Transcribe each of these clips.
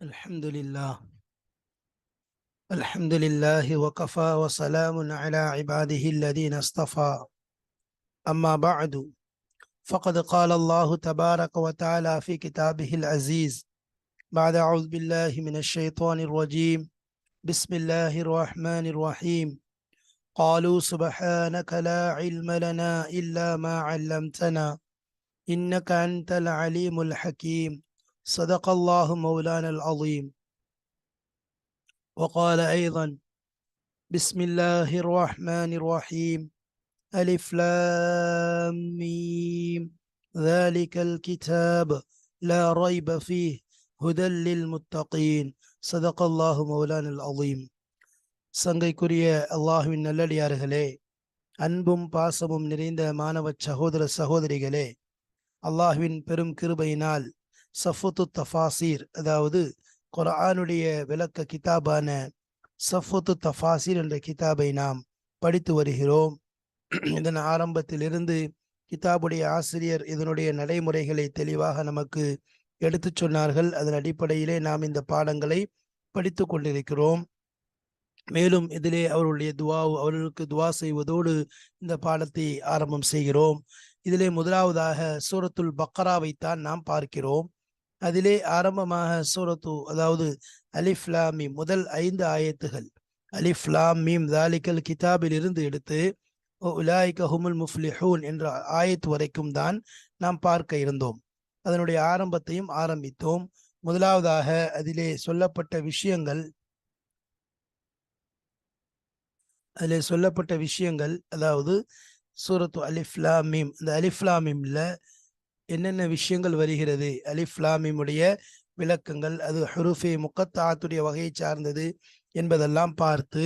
الحمد لله الحمد لله وكفى وسلام على عباده الذين اصطفى أما بعد فقد قال الله تبارك وتعالى في كتابه العزيز بعد أعوذ بالله من الشيطان الرجيم بسم الله الرحمن الرحيم قالوا سبحانك لا علم لنا إلا ما علمتنا إنك أنت العليم الحكيم صدق الله مولانا العظيم وقال أيضا بسم الله الرحمن الرحيم ألف لام ميم ذلك الكتاب لا ريب فيه هدى للمتقين صدق الله مولانا العظيم. சங்கைக்குரிய அல்லாஹ்வின் நல்லடியார்களே, அன்பும் பாசமும் நிறைந்த மாணவ சகோதர சகோதரிகளே, அல்லாஹ்வின் பெரும் கிருபையினால் சஃபுத்து தஃபாசீர், அதாவது குர்ஆனுடைய விளக்க கிதாபான சஃபுத்து தஃபாசீர் என்ற கிதாபை நாம் படித்து வருகிறோம். இதன் ஆரம்பத்திலிருந்து கிதாபுடைய ஆசிரியர் இதனுடைய நடைமுறைகளை தெளிவாக நமக்கு எடுத்து சொன்னார்கள். அதன் அடிப்படையிலே நாம் இந்த பாடங்களை படித்து கொண்டிருக்கிறோம். மேலும் இதிலே அவர்களுக்கு துவா செய்வதோடு இந்த பாடத்தை ஆரம்பம் செய்கிறோம். இதிலே முதலாவதாக சூரத்துல் பக்ராவைத்தான் நாம் பார்க்கிறோம். அதிலே ஆரம்பமாக அதாவது அலிஃப் லாம் மீம் முதல் 5 ஆயத்துகள் அலிஃப் லாம் மீம் தாலிகல் கிதாபில் இருந்து எடுத்து உலாயிக ஹுமுல் முஃப்லிஹூன் என்ற ஆயத்து வரைக்கும் தான் நாம் பார்க்க இருந்தோம். அதனுடைய ஆரம்பத்தையும் ஆரம்பித்தோம். முதலாவதாக அதிலே சொல்லப்பட்ட விஷயங்கள் அதாவது சூரத்து அலிஃப் லாம் மீம், இந்த அலிஃப் லாம் மீம்ல என்னென்ன விஷயங்கள் வருகிறது, அலிஃப் லாம் மீமுடைய விளக்கங்கள், அது ஹுரூஃபே முக்கத்தாத்துடைய வகையை சார்ந்தது என்பதெல்லாம் பார்த்து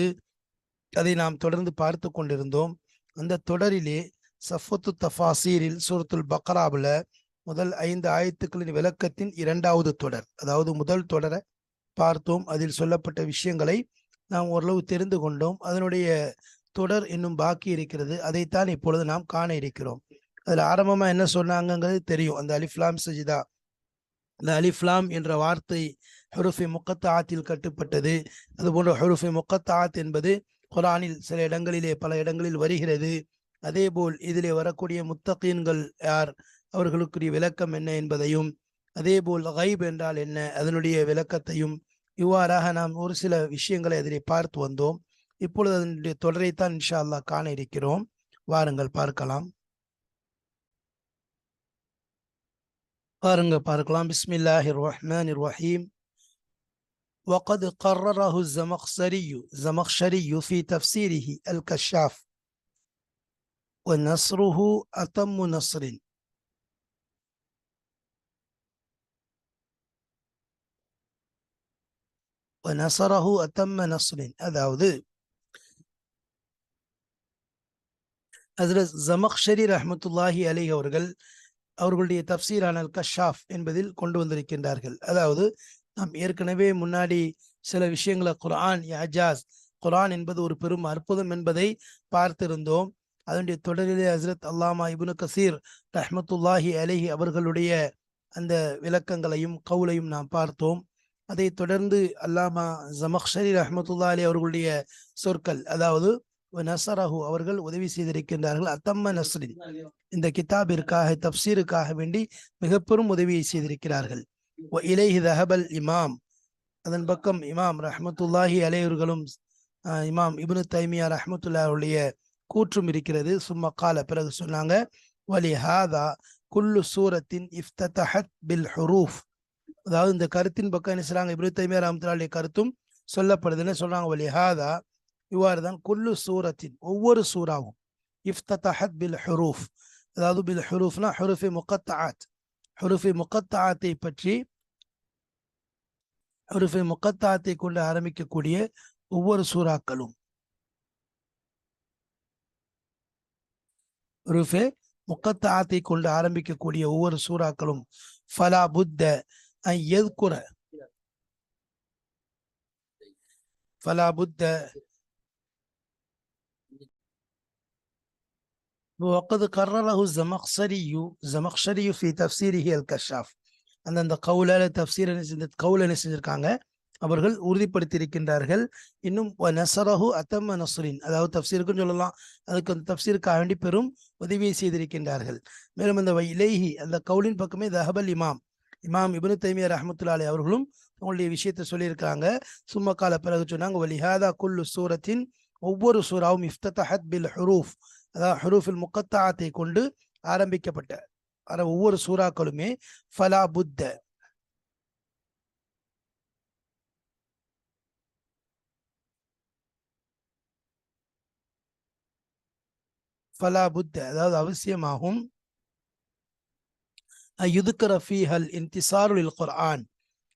அதை நாம் தொடர்ந்து பார்த்து கொண்டிருந்தோம். அந்த தொடரிலே சஃபத்து தஃபாசீரில் சூரத்துல் பக்ராவில் முதல் 5 ஆயத்துக்களின் விளக்கத்தின் 2வது தொடர், அதாவது முதல் தொடரை பார்த்தோம். அதில் சொல்லப்பட்ட விஷயங்களை நாம் ஓரளவு தெரிந்து கொண்டோம். அதனுடைய தொடர் இன்னும் பாக்கி இருக்கிறது. அதைத்தான் இப்பொழுது நாம் காண இருக்கிறோம். அதில் ஆரம்பமா என்ன சொன்னாங்கிறது தெரியும். அந்த அலிஃப்லாம் சஜிதா, இந்த அலிஃப்லாம் என்ற வார்த்தை ஹுரூஃபே முக்கத்தாத்தில் கட்டுப்பட்டது. அதுபோன்ற ஹுரூஃபே முக்கத்தாத் என்பது குர்ஆனில் சில இடங்களிலே பல இடங்களில் வருகிறது. அதே போல் இதிலே வரக்கூடிய முத்தகீன்கள் யார், அவர்களுக்குரிய விளக்கம் என்ன என்பதையும், அதே போல் கைப் என்றால் என்ன அதனுடைய விளக்கத்தையும், இவ்வாறாக நாம் ஒரு சில விஷயங்களை அதிலே பார்த்து வந்தோம். இப்பொழுது அதனுடைய தொடரைத்தான் இன்ஷா அல்லாஹ் காண இருக்கிறோம். வாருங்கள் பார்க்கலாம். பிஸ்மில்லாஹிர் ரஹ்மானிர் ரஹீம். وقد قرره الزمخشري في تفسيره الكشاف ونصره أتم نصر ونصره أتم نصر. அதாவது ஹஜ்ரத் ஜமக்ஷரி ரஹ்மத்துல்லாஹி அலைஹி அவர்களுடைய தப்சீரான அல் கஷாஃப் என்பதில் கொண்டு வந்திருக்கின்றார்கள். அதாவது நாம் ஏற்கனவே முன்னாடி சில விஷயங்களை குர்ஆன் என்பது ஒரு பெரும் அற்புதம் என்பதை பார்த்திருந்தோம். அதனுடைய தொடரிலே ஹஜ்ரத் அல்லாமா இப்னு கசீர் ரஹ்மத்துல்லாஹி அலைஹி அவர்களுடைய அந்த விளக்கங்களையும் கவுலையும் நாம் பார்த்தோம். அதை தொடர்ந்து அல்லாமா ஜமக்ஷரி ரஹ்மத்துல்லாஹி அலைஹி அவர்களுடைய சொற்கள், அதாவது நஸரஹு அவர்கள் உதவி செய்திருக்கின்றார்கள். அத்தம்ம நஸ்ரின், இந்த கிதாபிற்காக தப்சீருக்காக வேண்டி மிக பெரும் உதவியை செய்திருக்கிறார்கள். இலைஹி தஹபல் இமாம், அதன் பக்கம் இமாம் ரஹ்மத்துல்லாஹி அலைஹிவர்களும் இமாம் இப்னு தைமியா ரஹ்மத்துல்லாஹுடைய கூற்றும் இருக்கிறது. சும்மா கால, பிறகு சொன்னாங்க, வலிஹாதா குல்லு சூரத்தின் இஃப்ததஹத் பில் ஹுரூஃப், அதாவது இந்த கருத்தின் பக்கம் என்ன சொல்றாங்க, இப்னு தைமியா ரஹ்மத்துல்லாஹுடைய கருத்தும் சொல்லப்படுதுன்னு சொல்றாங்க. வலிஹாதா, இவ்வாறு தான் குல்லு சூரத்தின், ஒவ்வொரு சூறாவும் இஃப்ததஹத் பில் ஹுரூஃப், அதாவது பில் ஹுரூஃப்னா ஹுரூஃபே முகத்தாத், ஹுரூஃபே முகத்தாத்தை பற்றி, ஹுரூஃபே முகத்தாத்தை கொண்டு ஆரம்பிக்கக்கூடிய ஒவ்வொரு சூறாக்களும், ஹுரூஃபே முகத்தாத்தை கொண்டு ஆரம்பிக்கக்கூடிய ஒவ்வொரு சூறாக்களும் ஃபலா புத்த அன் யذ்குர ஃபலா புத்த وقد قرره الزمخشري في تفسيره الكشاف. அந்தந்த கவுல தப்சீர் கவுல என்ன செஞ்சிருக்காங்க, அவர்கள் உறுதிப்படுத்தி இருக்கின்றார்கள். இன்னும் நசரஹு அத்தம நஸ்ரின், அதாவது தப்சீருக்குன்னு சொல்லலாம், அதுக்கு அந்த தப்சீருக்காக வேண்டி பெரும் உதவியை செய்திருக்கின்றார்கள். மேலும் அந்த இலேஹி அந்த கவுலின் பக்கமே தஹபல் இமாம் இமாம் இப்னு தைமியா ரஹ்மத்துல்லாஹி அலைஹி அவர்களும் அவங்களுடைய விஷயத்தை சொல்லியிருக்காங்க. சும்மா கால பிறகு சொன்னாங்க, வலிஹாதா குல்லு சூரத்தின், ஒவ்வொரு சூறாவும் இஃப்தஹத் பில் ஹுரூஃப், அதாவது ஹுரூஃபில் முக்கத்தாத்தை கொண்டு ஆரம்பிக்கப்பட்ட ஒவ்வொரு சூறாக்களுமே ஃபலா புத்த, ஃபலா புத்த அதாவது அவசியமாகும், யுதுக்கர ஃபீஹல் இன்திசாருல் குர்ஆன்,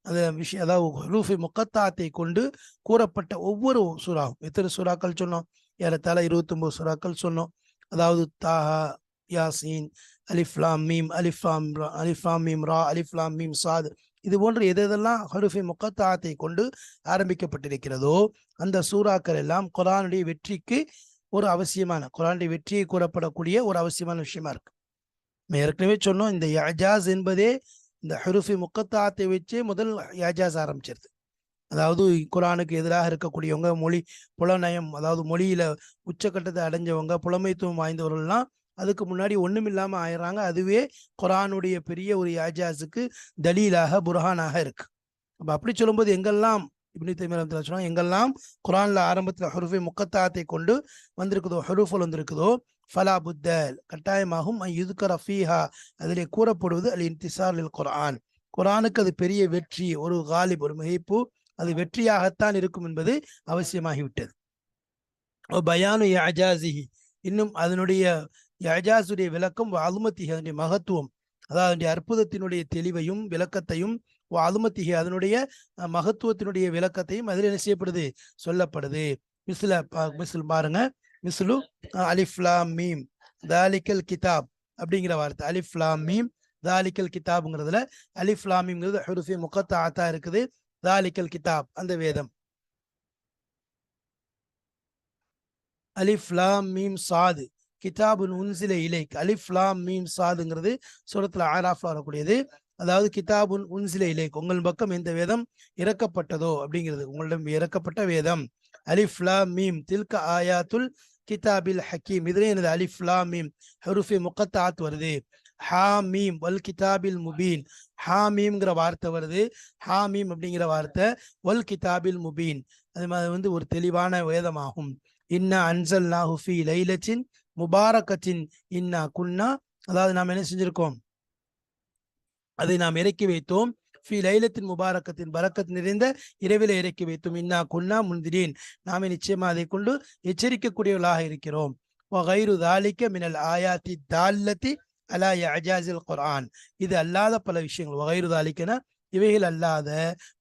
அந்த விஷயம் அதாவது ஹுரூஃபி முக்கத்தாத்தை கொண்டு கூறப்பட்ட ஒவ்வொரு சூறாவும், எத்தனை சூறாக்கள் சொன்னோம், ஏறத்தாழ 29 சூறாக்கள் சொன்னோம். அதாவது தாஹா, யாசீன், அலிஃப்லாம் மீம், அலிஃப்லாம் மீம் ரா, அலிஃப்லாம் மீம் சாத், இது போன்று எதெல்லாம் ஹுரூஃபி முக்கத்தாத்தை கொண்டு ஆரம்பிக்கப்பட்டிருக்கிறதோ அந்த சூறாக்கள் எல்லாம் குர்ஆனுடைய வெற்றிக்கு ஒரு அவசியமான, குர்ஆனுடைய வெற்றியை கூறப்படக்கூடிய ஒரு அவசியமான விஷயமா இருக்கு. ஏற்கனவே சொன்னோம், இந்த இஜாஸ் என்பதே இந்த ஹுரூஃபி முக்கத்தாத்தை வச்சே முதல் இஜாஸ் ஆரம்பிச்சிருது. அதாவது குர்ஆனுக்கு எதிராக இருக்கக்கூடியவங்க, மொழி புலநயம், அதாவது மொழியில உச்சக்கட்டத்தை அடைஞ்சவங்க, புலமைத்துவம் வாய்ந்தவர்கள்லாம் அதுக்கு முன்னாடி ஒண்ணுமில்லாம ஆயிடுறாங்க. அதுவே குர்ஆனுடைய பெரிய ஒரு இஜாஸுக்கு தலீலாக, புர்ஹானாக இருக்கு. அப்ப அப்படி சொல்லும்போது எங்கெல்லாம் இப்னு தைமியா ரஹ்மத்துல்லாஹி சொன்னாங்க, எங்கெல்லாம் குர்ஆன்ல ஆரம்பத்தில் ஹுரூஃபி முக்கத்தாத்தை கொண்டு வந்திருக்குதோ, ஹுரூஃபுல் வந்திருக்குதோ, ஃபலா புத்த கட்டாயமாகும், யுதுக்கர ஃபீஹா அதிலே கூறப்படுவது அல் இன்திசார் லில் குர்ஆன், குர்ஆனுக்கு அது பெரிய வெற்றி, ஒரு காலிப், ஒரு மிகைப்பு, அது வெற்றியாகத்தான் இருக்கும் என்பது அவசியமாகிவிட்டது. பயானு இஅஜாஸிஹி, இன்னும் அதனுடைய இஅஜாஸுடைய விளக்கம், அலுமத்திஹி அதனுடைய மகத்துவம், அதாவது அதனுடைய அற்புதத்தினுடைய தெளிவையும் விளக்கத்தையும், அலுமத்திஹி அதனுடைய மகத்துவத்தினுடைய விளக்கத்தையும் அதில் என்ன செய்யப்படுது, சொல்லப்படுது. மிஸ்ல் பாருங்க, மிஸ்லு அலிஃப் லாம் மீம் தாலிக்கல் கிதாப் அப்படிங்கிற வார்த்தை, அலிஃப் லாம் மீம் தாலிக்கல் கிதாப்ங்கிறதுல அலிஃப் லாம் மீம்ங்கிறது ஹுரூஃபி முக்கத்தாத்தா இருக்குது. தாலிக்கல் கிதாப் அந்த வேதம். அலிஃப் லாம் மீம் சாது கிதாபுன் உன்சில இலைக், அலிஃப் லாம் மீம் சாதுங்கிறது சூரத்துல ஆராஃப்ல வரக்கூடியது. அதாவது கிதாபுன் உன்சில இலைக், உங்கள் பக்கம் எந்த வேதம் இறக்கப்பட்டதோ அப்படிங்கிறது, உங்களிடம் இறக்கப்பட்ட வேதம். அலிஃப் லாம் மீம் தில்க ஆயாத்துல் கிதாபில் ஹக்கீம், இதுல எனது அலிஃப் லாம் மீம் ஹுரூஃபி முக்கத்தாத் வருது. ஹா மீம் வல் கிதாபில் முபீன், ஹா மீம்ங்கிற வார்த்தை வருது, ஹா மீம் அப்படிங்கிற வார்த்தை வல் கிதாபில் முபீன், அது மாதிரி ஒரு தெளிவான வேதமாகும். இன்னா அன்சல்நாஹு ஃபீ லைலத்தின் முபாரக்கத்தின் இன்னா குன்னா, அதாவது நாம் என்ன செஞ்சிருக்கோம், அதை நாம் இறக்கி வைத்தோம். ஃபீ லைலத்தின் முபாரக்கத்தின், பரக்கத் நிறைந்த இரவில இறக்கி வைத்தோம். இன்னா குன்னா முந்திரீன், நாமே நிச்சயமா அதை கொண்டு எச்சரிக்கக்கூடியவர்களாக இருக்கிறோம். வகைரு தாலிக்க மினல் ஆயாத்தி தால்லத்தி அலா இஅஜாஸில் குர்ஆன், இது அல்லாத பல விஷயங்கள், வகைரு தாலிக்கன இவைகள் அல்லாத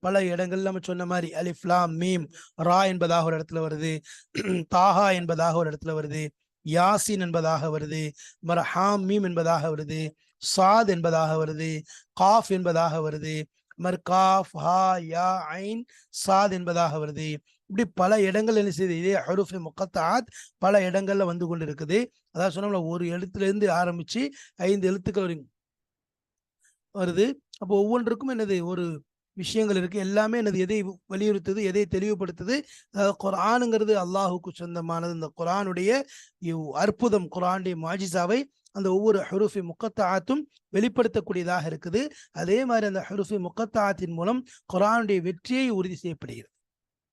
பல இடங்கள் நம்ம சொன்ன மாதிரி அலிஃப் லாம் மீம் ரா என்பதாக ஒரு இடத்துல வருது, தாஹா என்பதாக ஒரு இடத்துல வருது, யாசின் என்பதாக வருது, ஹாம் மீம் என்பதாக வருது, சாத் என்பதாக வருது, காஃப் என்பதாக வருது, காஃப் ஹா யா ஐன் சாத் என்பதாக வருது. இப்படி பல இடங்கள் என்ன செய்யுது, இதே ஹுரூஃபி முக்கத்தாத் பல இடங்கள்ல வந்து கொண்டு இருக்குது. அதாவது சொன்னோம்ல, ஒரு எழுத்துல இருந்து ஆரம்பிச்சு 5 எழுத்துக்கள் வருது. அப்போ ஒவ்வொன்றுக்கும் என்னது ஒரு விஷயங்கள் இருக்கு. எல்லாமே என்னது எதை வலியுறுத்துது, எதை தெளிவுபடுத்துது, குர்ஆனுங்கிறது அல்லாஹுக்கு சொந்தமானது. இந்த குர்ஆனுடைய அற்புதம், குர்ஆனுடைய முஅஜிஸாவை அந்த ஒவ்வொரு ஹுரூஃபி முக்கத்தாத்தும் வெளிப்படுத்தக்கூடியதாக இருக்குது. அதே மாதிரி அந்த ஹுரூஃபி முக்கத்தாத்தின் மூலம் குர்ஆனுடைய வெற்றியை உறுதி செய்யப்படுகிறது.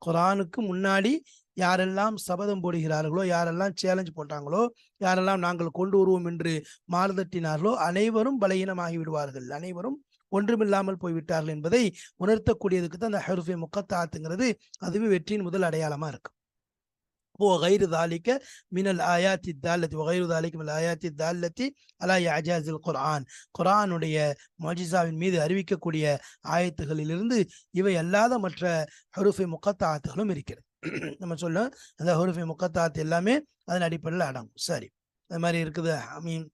குர்ஆனுக்கு முன்னாடி யாரெல்லாம் சபதம் போடுகிறார்களோ, யாரெல்லாம் சேலஞ்ச் போட்டாங்களோ, யாரெல்லாம் நாங்கள் கொண்டு வருவோம் என்று மாறுதட்டினார்களோ, அனைவரும் பலகீனமாகி விடுவார்கள், அனைவரும் ஒன்றுமில்லாமல் போய்விட்டார்கள் என்பதை உணர்த்தக்கூடியதுக்கு தான் அந்த ஹுரூஃபி முக்கத்தாத்துங்கிறது, அதுவே வெற்றியின் முதல் அடையாளமா இருக்கு. وغير ذلك من الآيات الدالة وغير ذلك من الآيات الدالة على إعجاز القرآن, குர்ஆனுடைய முஅஜிஸாவின் மீது அறிவிக்கக்கூடிய ஆயத்துகளிலிருந்து இவை அல்லாத மற்ற ஹுரூஃபி முக்கத்தாத்துகளும் இருக்கிறது. நம்ம சொல்ல அந்த ஹுரூஃபி முக்கத்தாத் எல்லாமே அதன் அடிப்படையில் அடங்கும். சரி, அது மாதிரி இருக்குது. ஆமீன்.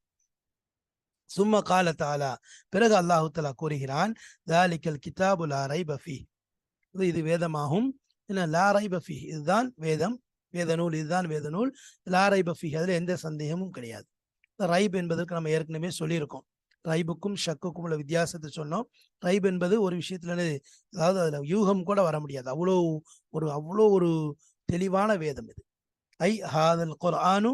சும்ம கால தஆலா, பிறகு அல்லாஹு தஆலா கூறுகிறான், தாலிக்கல் கிதாபு லா ரைப ஃபீஹ், இது வேதமாகும், என்ன லா ரைப ஃபீஹ், இதுதான் வேதம், வேத நூல், இதுதான் வேத நூல், லா ரைப ஃபீஹ், அதுல எந்த சந்தேகமும் கிடையாது. ரைப் என்பதற்கு நம்ம ஏற்கனவே சொல்லியிருக்கோம், ரைபுக்கும் ஷக்குக்கும் உள்ள வித்தியாசத்தை சொன்னோம். ரைப் என்பது ஒரு விஷயத்துல அதாவது அதுல யூகம் கூட வர முடியாது, அவ்வளோ ஒரு தெளிவான வேதம் இது. ஐ ஹாதல் குர்ஆனு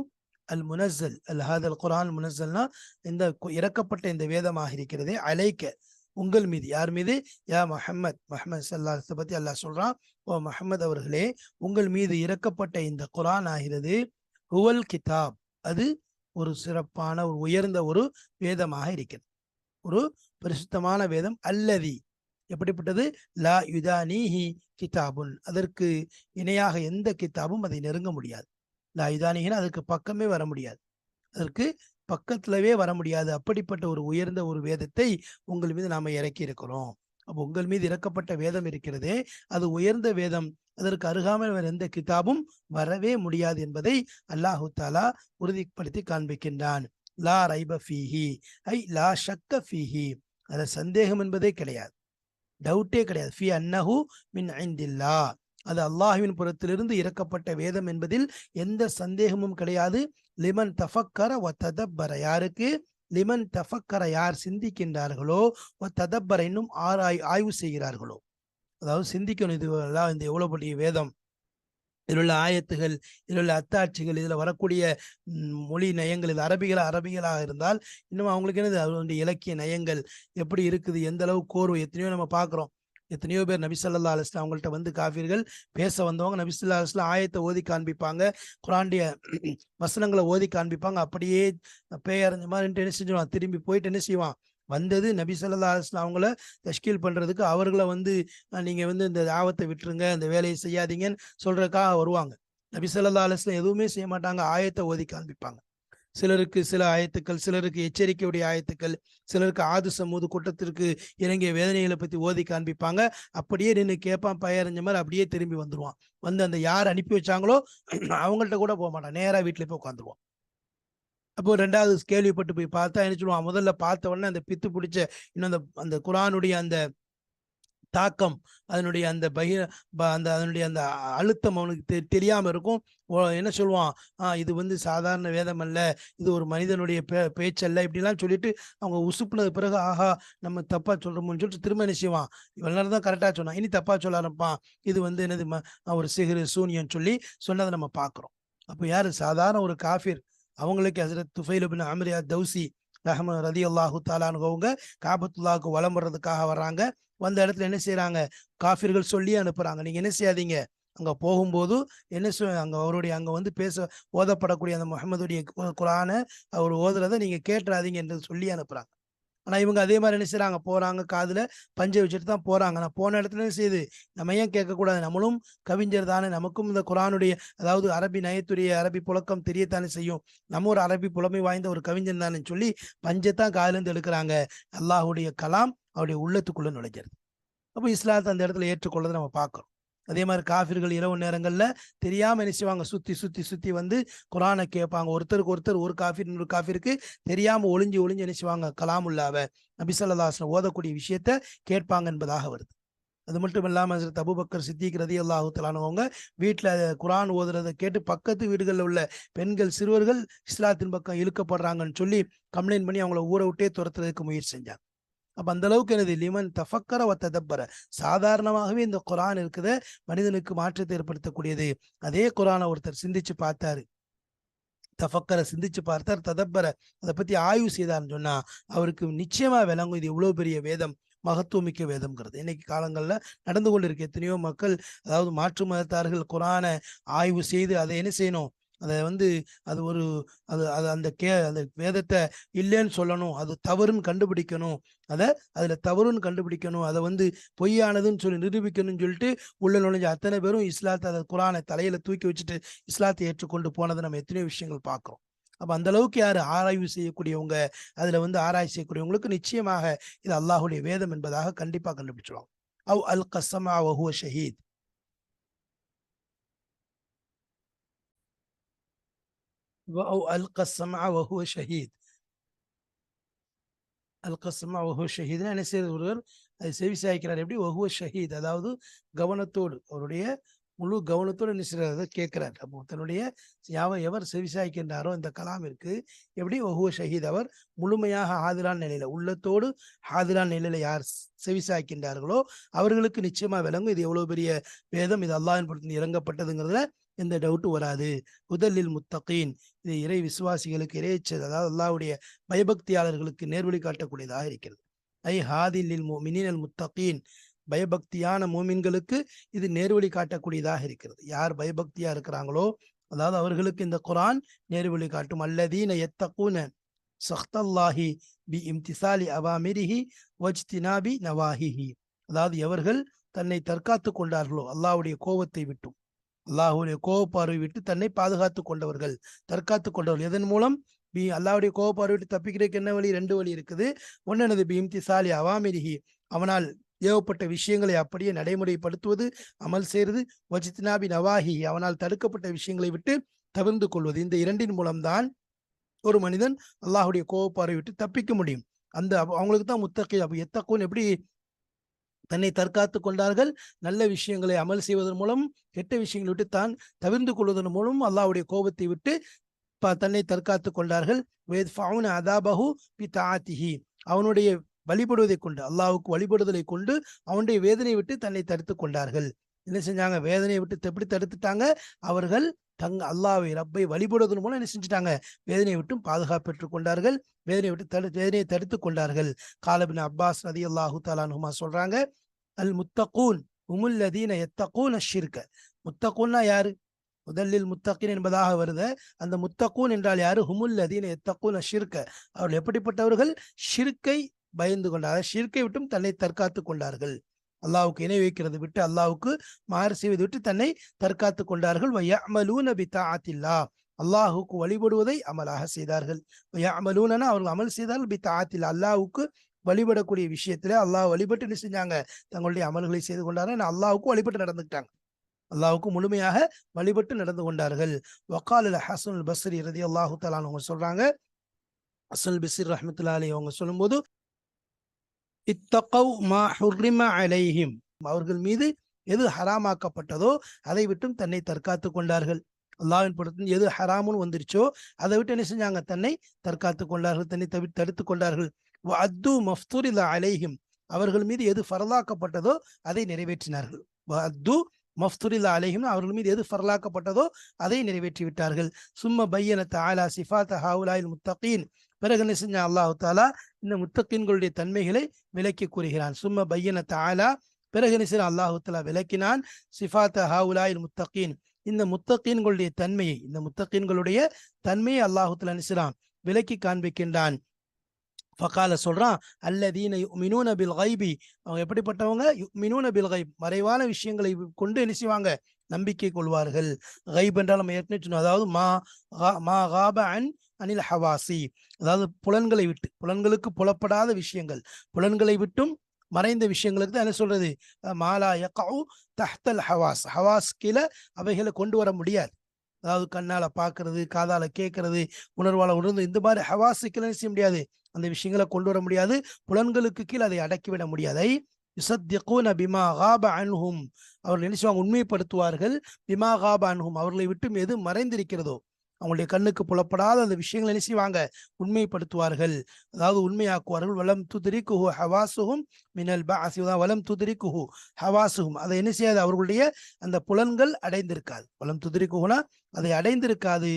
அல் முனஸ்ஸல், ஹாதல் குர்ஆன் முனஸ்ஸல்னா இந்த இறக்கப்பட்ட இந்த வேதமாக இருக்கிறதே, அலைக்க உங்கள் மீது, யார் மீது? யா முஹம்மத், முஹம்மது ஸல்லல்லாஹு அலைஹி பத்தி அல்லாஹ் சொல்றான், ஓ முஹம்மது அவர்களே உங்கள் மீது இறக்கப்பட்ட இந்த குர்ஆன் ஆகிறது ஹுவல் கிதாப், அது ஒரு சிறப்பான ஒரு உயர்ந்த ஒரு வேதமாக இருக்கிறது, ஒரு பரிசுத்தமான வேதம். அல்லதி எப்படிப்பட்டது? லா யுதானிஹி கிதாபுன், அதற்கு இணையாக எந்த கிதாபும் அதை நெருங்க முடியாது. லா யுதானிஹின்னா அதற்கு பக்கமே வர முடியாது, அதற்கு பக்கத்திலவே வர முடியாது. அப்படிப்பட்ட ஒரு உயர்ந்த ஒரு வேதத்தை உங்கள் மீது நாம இறக்கி இருக்கிறோம். அப்போ உங்கள் மீது இறக்கப்பட்ட வேதம் இருக்கிறதே, அது உயர்ந்த வேதம், அதற்கு அருகாமல் வேற எந்த கிதாபும் வரவே முடியாது என்பதை அல்லாஹு தாலா உறுதிப்படுத்தி காண்பிக்கின்றான். லா ரைப ஃபீஹி, ஐ லா ஷக்க ஃபீஹி, அதுல சந்தேகம் என்பதே கிடையாது, டவுட்டே கிடையாது. ஃபி அன்னஹு மின் இந்தில்லா, அது அல்லாஹ்வின் புறத்திலிருந்து இறக்கப்பட்ட வேதம் என்பதில் எந்த சந்தேகமும் கிடையாது. லிமன் தஃபக்கர வ ததப்பர, யாருக்கு? லிமன் தஃபக்கர, யார் சிந்திக்கின்றார்களோ, வ ததப்பர இன்னும் ஆய்வு செய்கிறார்களோ, அதாவது சிந்திக்கணும். இந்த எவ்வளவு பெரிய வேதம், இதில் உள்ள ஆயத்துகள், இதில் உள்ள அத்தாட்சிகள், இதில் வரக்கூடிய மொழி நயங்கள், இது அரபிகளாக இருந்தால் இன்னும் அவங்களுக்கு என்னது அவருடைய இலக்கிய நயங்கள் எப்படி இருக்குது, எந்த அளவு கோர்வை, எத்தனையோ நம்ம பார்க்குறோம். எத்தனையோ பேர் நபி ஸல்லல்லாஹு அலைஹி வஸல்லம் அவங்கள்ட்ட வந்து காஃபிர்கள் பேச வந்தவங்க நபி ஸல்லல்லாஹு அலைஹி வஸல்லம் ஆயத்தை ஓதி காண்பிப்பாங்க, குர்ஆனுடைய வசனங்களை ஓதி காண்பிப்பாங்க. அப்படியே பேயறிஞ்ச மாதிரி என்ன செஞ்சுவான், திரும்பி போயிட்டு என்ன செய்வான், வந்தது நபி ஸல்லல்லாஹு அலைஹி வஸல்லம் அவங்கள தஷ்கீல் பண்றதுக்கு, அவர்களை வந்து நீங்க வந்து இந்த தாவத்தை விட்டுருங்க, இந்த வேலையை செய்யாதீங்கன்னு சொல்றதுக்காக வருவாங்க. நபி ஸல்லல்லாஹு அலைஹி வஸல்லம் எதுவுமே செய்ய மாட்டாங்க, ஆயத்தை ஓதி காண்பிப்பாங்க. சிலருக்கு சில ஆயத்துக்கள், சிலருக்கு எச்சரிக்கையுடைய ஆயத்துக்கள், சிலருக்கு ஆது சமூது கூட்டத்திற்கு இறங்கிய வேதனைகளை பத்தி ஓதி காண்பிப்பாங்க. அப்படியே நின்று கேட்பான், பயறிஞ்ச மாதிரி அப்படியே திரும்பி வந்துருவான். வந்து அந்த யார் அனுப்பி வச்சாங்களோ அவங்கள்ட்ட கூட போக மாட்டான், நேரா வீட்டுல போய் உட்காந்துருவான். அப்போ ரெண்டாவது கேள்விப்பட்டு போய் பார்த்தா என்ன சொல்லுவான், முதல்ல பார்த்த உடனே அந்த பித்து பிடிச்ச இன்னும் அந்த குர்ஆனுடைய அந்த தாக்கம், அதனுடைய அந்த அதனுடைய அந்த அழுத்தம் அவனுக்கு தெரியாம இருக்கும். என்ன சொல்லுவான், இது வந்து சாதாரண வேதம் அல்ல, இது ஒரு மனிதனுடைய பேச்சல்ல, இப்படிலாம் சொல்லிட்டு அவங்க உசுப்புனது பிறகு, ஆஹா நம்ம தப்பா சொல்றோம்னு சொல்லிட்டு திரும்ப என்ன செய்வான், இவ்வளவு நேரம் தான் கரெக்டா சொன்னான், இனி தப்பா சொல்ல ஆரம்பிப்பான். இது வந்து என்னது ஒரு சிகிரு சூனியம் சொல்லி சொன்னதை நம்ம பார்க்கிறோம். அப்போ யாரு? சாதாரண ஒரு காஃபிர். அவங்களுக்கு ஹஸரத் துஃபைல் இப்னு அம்ர் அத்-தௌசி ரலியல்லாஹு தஆலா அன்ஹு அவங்க காபத்துல்லாஹ்க்கு வலம் வர்றதுக்காக வர்றாங்க. வந்த இடத்துல என்ன செய்யறாங்க, காஃபிர்கள் சொல்லி அனுப்புறாங்க, நீங்க என்ன செய்யாதீங்க, அங்க போகும்போது என்ன அங்க அவருடைய அங்க வந்து ஓதப்படக்கூடிய அந்த முஹம்மதுடைய குர்ஆனை அவர் ஓதுறதை நீங்க கேட்டுறாதீங்க என்று சொல்லி அனுப்புறாங்க. ஆனா இவங்க அதே மாதிரி என்ன செய்யறாங்க, போறாங்க, காதுல பஞ்சை வச்சுட்டு தான் போறாங்க. நான் போன இடத்துல என்ன செய்யுது, நம்ம ஏன் கேட்கக்கூடாது, நம்மளும் கவிஞர் தானே, நமக்கும் இந்த குர்ஆனுடைய அதாவது அரபி நயத்துடைய அரபி புழக்கம் தெரியத்தானே செய்யும், நம்ம ஒரு அரபி புலமை வாய்ந்த ஒரு கவிஞர் தானே சொல்லி பஞ்சைத்தான் காதுல இருந்து எடுக்கிறாங்க. அல்லாஹுடைய கலாம் அவருடைய உள்ளத்துக்குள்ள நுழைக்கிறது. அப்போ இஸ்லாத்தை அந்த இடத்துல ஏற்றுக்கொள்ளதை நம்ம பார்க்கிறோம். அதே மாதிரி காஃபிர்கள் இரவு நேரங்கள்ல தெரியாம என்ன செய்வாங்க, சுத்தி சுத்தி சுத்தி வந்து குர்ஆனை கேட்பாங்க. ஒருத்தருக்கு ஒருத்தர், ஒரு காஃபிர் இன்னொரு காஃபிருக்கு தெரியாம ஒளிஞ்சு ஒளிஞ்சு என்ன செய்வாங்க, கலாமுல்லாவ நபி ஸல்லல்லாஹு அலைஹி வஸல்லம் ஓதக்கூடிய விஷயத்த கேட்பாங்க என்பதாக வருது. அது மட்டும் இல்லாம ஹஸரத் அபூபக்கர் சித்திக் ரலியல்லாஹு தஆலா அவங்க வீட்டுல குர்ஆன் ஓதுறதை கேட்டு பக்கத்து வீடுகளில் உள்ள பெண்கள், சிறுவர்கள் இஸ்லாத்தின் பக்கம் இழுக்கப்படுறாங்கன்னு சொல்லி கம்ப்ளைண்ட் பண்ணி அவங்கள ஊரை விட்டே துரத்துறதுக்கு முயற்சி செஞ்சாங்க. அப்ப அந்த அளவுக்கு என்னது, லிமன் தஃபக்கர வ ததப்பர, சாதாரணமாகவே இந்த குர்ஆன் இருக்குது மனிதனுக்கு மாற்றத்தை ஏற்படுத்தக்கூடியது. அதே குர்ஆனை ஒருத்தர் சிந்திச்சு பார்த்தாரு, தஃபக்கர சிந்திச்சு பார்த்தார், ததப்பர அதை பத்தி ஆய்வு செய்தார்னு சொன்னா அவருக்கு நிச்சயமா விளங்கும் இது எவ்வளவு பெரிய வேதம், மகத்துவமிக்க வேதம்ங்கிறது. இன்னைக்கு காலங்கள்ல நடந்து கொண்டு இருக்கு. எத்தனையோ மக்கள், அதாவது மாற்று மதத்தார்கள் குர்ஆனை ஆய்வு செய்து அதை என்ன செய்யணும், அதை வந்து அது ஒரு அது அது அந்த வேதத்தை இல்லைன்னு சொல்லணும், அது தவறுன்னு கண்டுபிடிக்கணும், அதுல தவறுன்னு கண்டுபிடிக்கணும், அதை வந்து பொய்யானதுன்னு சொல்லி நிரூபிக்கணும்னு சொல்லிட்டு உள்ள நுழைஞ்ச அத்தனை பேரும் இஸ்லாத்தை, அதை குர்ஆனை தலையில தூக்கி வச்சுட்டு இஸ்லாத்தை ஏற்றுக்கொண்டு போனதை நம்ம எத்தனையோ விஷயங்கள் பார்க்கிறோம். அப்ப அந்த அளவுக்கு யாரு ஆராய்வு செய்யக்கூடியவங்க, அதுல வந்து ஆராய்ச்சி செய்யக்கூடியவங்களுக்கு நிச்சயமாக இது அல்லாஹுடைய வேதம் என்பதாக கண்டிப்பா கண்டுபிடிச்சிருவாங்க. அவ் அல் கஸமா வ ஹுவ ஷஹீத், அவ் அல் கஸமா வ ஹுவ ஷஹீத், அல் கஸமா வ ஹுவ ஷஹீத்னா என்ன செய்யறது, ஒருவர் அதை செவி சாய்க்கிறார் எப்படி, வ ஹுவ ஷஹீத், அதாவது கவனத்தோடு அவருடைய முழு கவனத்தோடு நினைச்சிறத கேட்கிறார். அப்போ தன்னுடைய எவர் செவிசாய்க்கின்றாரோ இந்த கலாமிற்கு எப்படி ஒவ்வொரு ஷஹீத் அவர் முழுமையாக ஆதிரான் நிலையில உள்ளத்தோடு ஆதிரான் நிலையில யார் செவிசாய்க்கின்றார்களோ அவர்களுக்கு நிச்சயமா விளங்கும் இது எவ்வளவு பெரிய வேதம், இது அல்லாஹ்வின் புறத்திலிருந்து இறங்கப்பட்டதுங்கிறதுல எந்த டவுட்டும் வராது. முதலில் முத்தகீன், இது இறை விசுவாசிகளுக்கு இறைச்சது, அதாவது அல்லாஹ்வுடைய பயபக்தியாளர்களுக்கு நேர்வழி காட்டக்கூடியதாக இருக்கிறது. ஐ ஹாதில் முஃமினீனல் முத்தகீன், பயபக்தியான மூமின்களுக்கு இது நேர்வழி காட்டக்கூடியதாக இருக்கிறது. யார் பயபக்தியா இருக்கிறாங்களோ அதாவது அவர்களுக்கு இந்த குர்ஆன் நேர்வழி காட்டும். அல்லதீன யத்தகூன சஹ்தல்லாஹி பி இம்திசாலி அவாமிரிஹி வஜ்தினாபி நவாஹிஹி, அதாவது எவர்கள் தன்னை தற்காத்து கொண்டார்களோ அல்லாஹ்வுடைய கோபத்தை விட்டும், அல்லாஹ்வுடைய கோபப்பார்வை விட்டு தன்னை பாதுகாத்து கொண்டவர்கள், தற்காத்து கொண்டவர்கள். எதன் மூலம்? அல்லாஹ்வுடைய கோபப்பார்வை விட்டு தப்பிக்கிறதுக்கு என்ன வழி? 2 வழி இருக்குது. ஒன்னது பி இம்திசாலி அவாமிரிஹி, அவனால் ஏவப்பட்ட விஷயங்களை அப்படியே நடைமுறைப்படுத்துவது, அமல் செய்வது. வஜ்தினாபி நவாஹி, அவனால் தடுக்கப்பட்ட விஷயங்களை விட்டு தவிர்ந்து கொள்வது. இந்த 2 மூலம்தான் ஒரு மனிதன் அல்லாஹ்வுடைய கோபப்பார்வை விட்டு தப்பிக்க முடியும். அந்த அவங்களுக்கு தான் முத்தகி. அப்ப எத்தக்கூன் எப்படி தன்னை தற்காத்து கொண்டார்கள்? நல்ல விஷயங்களை அமல் செய்வதன் மூலம், கெட்ட விஷயங்களை விட்டு தான் தவிர்ந்து கொள்வதன் மூலம் அல்லாஹ்வுடைய கோபத்தை விட்டு தன்னை தற்காத்து கொண்டார்கள். வயத்ஃபஊன அதாபஹு பிதாஅத்திஹி, அவனுடைய வழிபடுவதை கொண்டு, அல்லாஹ்வுக்கு வழிபடுதலை கொண்டு அவனுடைய வேதனையை விட்டு தன்னை தடுத்து கொண்டார்கள். என்ன செஞ்சாங்க? வேதனையை விட்டு எப்படி தடுத்துட்டாங்க? அவர்கள் அல்லாஹ்வை ரப்பை வழிபடுவதன் மூலம் என்ன செஞ்சுட்டாங்க? வேதனையை விட்டும் பாதுகாப்பு பெற்றுக் கொண்டார்கள். வேதனையை தடுத்து கொண்டார்கள். கால இப்னு அப்பாஸ் ரலியல்லாஹு தஆலா அன்ஹுமா சொல்றாங்க, அல் முத்தகூன் ஹுமுல் லதீன யத்தகூன ஷிர்க. முத்தகூன்னா யாரு? முதலில் முத்தகீன் என்பதாக வருது. அந்த முத்தகூன் என்றால் யாரு? ஹுமுல் லதீன யத்தகூன ஷிர்க, அவர்கள் எப்படிப்பட்டவர்கள்? ஷிர்கை பயந்து கொண்டார்கள், ஷிர்கை விட்டும் தன்னை தற்காத்து கொண்டார்கள். அல்லாஹ்வுக்கு இணை வைக்கிறது விட்டு, அல்லாஹ்வுக்கு மாறு செய்வது விட்டு தன்னை தற்காத்து கொண்டார்கள். வயஅமலூன பிதாஅத்தில்லாஹ், அல்லாஹ்வுக்கு வழிபடுவதை அமலாக செய்தார்கள். வயஅமலூனனா அவர்கள் அமல் செய்தார்கள். பிதாஅத்தில்லாஹ், அல்லாஹ்வுக்கு வழிபடக்கூடிய விஷயத்திலே அல்லாஹ் வழிபட்டு என்ன செஞ்சாங்க? தங்களுடைய அமல்களை செய்து கொண்டார்கள். அல்லாஹ்வுக்கு வழிபட்டு நடந்துட்டாங்க, அல்லாஹ்வுக்கு முழுமையாக வழிபட்டு நடந்து கொண்டார்கள். வகால ஹஸன் அல் பஸ்ரி ரலியல்லாஹு தஆலா அவங்க சொல்றாங்க, ஹஸன் பஸ்ரி ரஹ்மத்துல்லாஹி அலைஹி அவங்க சொல்லும்போது, இத்தகவ் மா ஹுர்ரிம அலைஹிம், அவர்கள் மீது எது ஹராமாக்கப்பட்டதோ அதை விட்டும் தன்னை தற்காத்து கொண்டார்கள். அல்லாஹ்வின் புறத்தில் எது ஹராமுன்னு வந்துருச்சோ அதை விட்டு என்ன செஞ்சாங்க? தன்னை தற்காத்து கொண்டார்கள், தன்னை தடுத்து கொண்டார்கள். வஅத்து மஃப்துரில அலைஹிம், அவர்கள் மீது எது ஃபர்லாக்கப்பட்டதோ அதை நிறைவேற்றினார்கள். வஅத்து மஃப்துரில அலைஹிம், அவர்கள் மீது எது ஃபர்லாக்கப்பட்டதோ அதை நிறைவேற்றி விட்டார்கள். சும்ம பய்யன தஆலா சிஃபாத ஹாவுலாயில் முத்தகீன், பிறகு என்ன செஞ்ச அல்லாஹ் தஆலா இந்த முத்தகீன்களுடைய தன்மைகளை விளக்கி கூறுகிறான். சும்ம பய்யன தஆலா, பிறகு என்ன செய்ய அல்லாஹ் தஆலா விளக்கினான். சிஃபாத ஹாவுலாயில் முத்தகீன், இந்த முத்தகீன்களுடைய தன்மையை, இந்த முத்தகீன்களுடைய தன்மையை அல்லாஹ் தஆலா என்ன செய்றான்? விளக்கி காண்பிக்கின்றான். ஃபகால சொல்றான், அல்லதீன யுமினூன பில் கைபி, அவங்க எப்படிப்பட்டவங்க? யுமினூன பில் கைப், மறைவான விஷயங்களை கொண்டு என்ன செய்வாங்க? நம்பிக்கை கொள்வார்கள். கைப் என்றால் நம்ம ஏற்கனவே சொன்னோம், அதாவது மா காப அனில் ஹவாசி, அதாவது புலன்களை விட்டு, புலன்களுக்கு புலப்படாத விஷயங்கள், புலன்களை விட்டும் மறைந்த விஷயங்களுக்கு தான் என்ன சொல்றது? மாலா யகஉ தஹ்தல் ஹவாஸ், ஹவாஸ் கீழே அவைகளை கொண்டு வர முடியாது. அதாவது கண்ணால பார்க்கறது, காதால கேட்கறது, உணர்வால உணர்ந்து, இந்த மாதிரி ஹவாஸுக்கு செய்ய முடியாது, அந்த விஷயங்களை கொண்டு வர முடியாது. புலன்களுக்கு கீழ் அதை அடக்கிவிட முடியாது. யுஸத்திகூன பிமா காப அன்ஹும், அவர்கள் என்ன செய்வாங்க? உண்மைப்படுத்துவார்கள். பிமா காப அன்ஹும், அவர்களை விட்டும் எது மறைந்திருக்கிறதோ, அவங்களுடைய கண்ணுக்கு புலப்படாத அந்த விஷயங்களை என்ன செய்வாங்க? உண்மைப்படுத்துவார்கள், அதாவது உண்மையாக்குவார்கள். வலம் துத்ரிகுஹு ஹவாசுஹும் மினல் பஅஸி, வலம் துத்ரிகுஹு ஹவாசுஹும், அதை என்ன செய்யாது? அவர்களுடைய அந்த புலன்கள் அடைந்திருக்காது. வலம் துத்ரிகுஹுனா அதை அடைந்திருக்காது.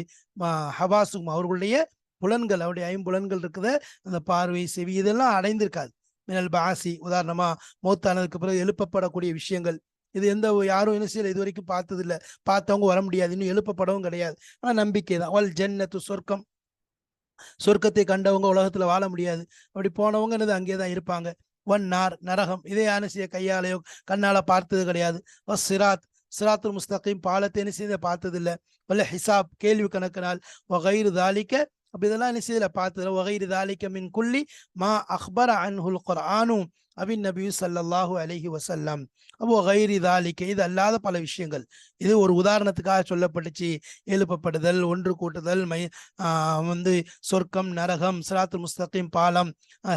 ஹவாசுஹும், அவர்களுடைய புலன்கள், அவருடைய 5 புலன்கள் இருக்குது, அந்த பார்வை, செவி, இதெல்லாம் அடைந்திருக்காது. மினல் பஅஸி, உதாரணமா மௌத்தானதுக்கு பிறகு எழுப்பப்படக்கூடிய விஷயங்கள், இது யாரும் என்ன செய்யல, இது வரைக்கும் பார்த்தது இல்லை, பார்த்தவங்க வர முடியாது, இன்னும் எழுப்பப்படவும் கிடையாது. ஆனா நம்பிக்கை தான். வல் ஜன்னத்து, சொர்க்கம், சொர்க்கத்தை கண்டவங்க உலகத்துல வாழ முடியாது, அப்படி போனவங்க என்னது அங்கேதான் இருப்பாங்க. வன்னார், நரகம், இதை யாரும் செய்ய கையாலையோ கண்ணால பார்த்தது கிடையாது. சிராத், சிராத்துல் முஸ்தகீம், பாலத்தை என்ன செய்ய பார்த்தது இல்லை. வல்ல ஹிசாப், கேள்வி கணக்கினால். வகைரு தாலிக்க, அப்ப இதெல்லாம் என்ன செய்யல பார்த்தது. வகைரு தாலிக்க மின் குல்லி மா அக்பர அன்ஹுல் குர்ஆனு, அவின் நபி ஸல்லல்லாஹு அலைஹி வஸல்லம். அப்போ கைரி தாலிக்க, இது அல்லாத பல விஷயங்கள். இது ஒரு உதாரணத்துக்காக சொல்லப்பட்டுச்சு. எழுப்பப்படுதல், ஒன்று கூட்டுதல், வந்து சொர்க்கம், நரகம், சிராத்துல் முஸ்தகீம், பாலம்,